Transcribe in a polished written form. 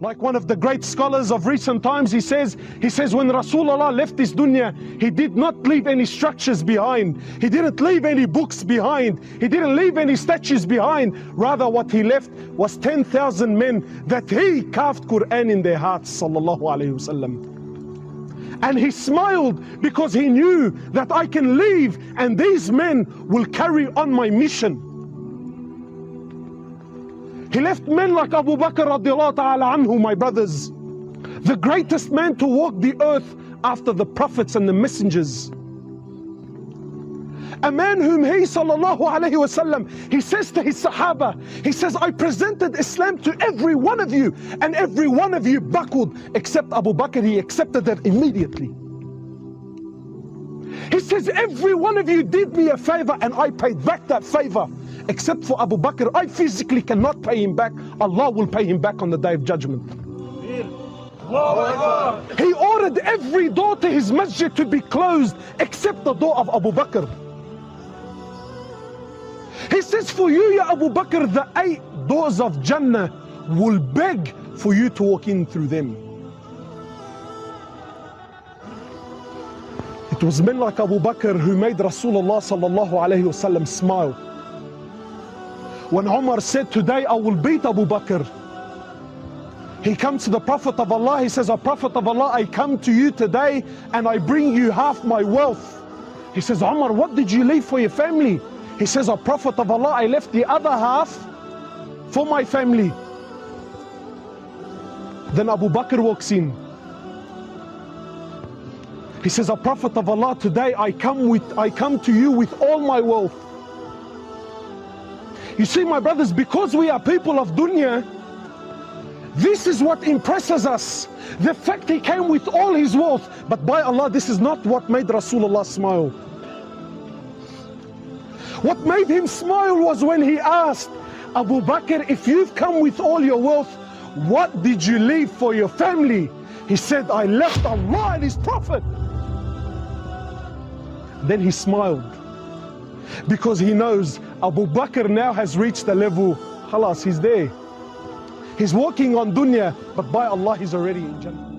Like one of the great scholars of recent times, he says when Rasulullah left this dunya, he did not leave any structures behind. He didn't leave any books behind. He didn't leave any statues behind. Rather, what he left was 10,000 men that he carved Quran in their hearts, sallallahu alayhi wasallam. And he smiled because he knew that I can leave and these men will carry on my mission. He left men like Abu Bakr radiallahu ta'ala anhu, my brothers, the greatest man to walk the earth after the prophets and the messengers. A man whom he sallallahu alayhi wasallam, he says to his Sahaba, he says, I presented Islam to every one of you and every one of you buckled except Abu Bakr. He accepted that immediately. He says, every one of you did me a favor and I paid back that favor. Except for Abu Bakr, I physically cannot pay him back. Allah will pay him back on the day of judgment. He ordered every door to his masjid to be closed except the door of Abu Bakr. He says, for you, Ya Abu Bakr, the 8 doors of Jannah will beg for you to walk in through them. It was men like Abu Bakr who made Rasulullah sallallahu alayhi wasallam smile. When Umar said, today I will beat Abu Bakr, he comes to the Prophet of Allah, he says, O Prophet of Allah, I come to you today and I bring you half my wealth. He says, Umar, what did you leave for your family? He says, O Prophet of Allah, I left the other half for my family. Then Abu Bakr walks in. He says, O Prophet of Allah, today I come to you with all my wealth. You see, my brothers, because we are people of dunya, this is what impresses us. The fact he came with all his wealth. But by Allah, this is not what made Rasulullah smile. What made him smile was when he asked Abu Bakr, if you've come with all your wealth, what did you leave for your family? He said, I left Allah and His Prophet. Then he smiled, because he knows Abu Bakr now has reached the level, khalas, he's there. He's walking on dunya, but by Allah he's already in Jannah.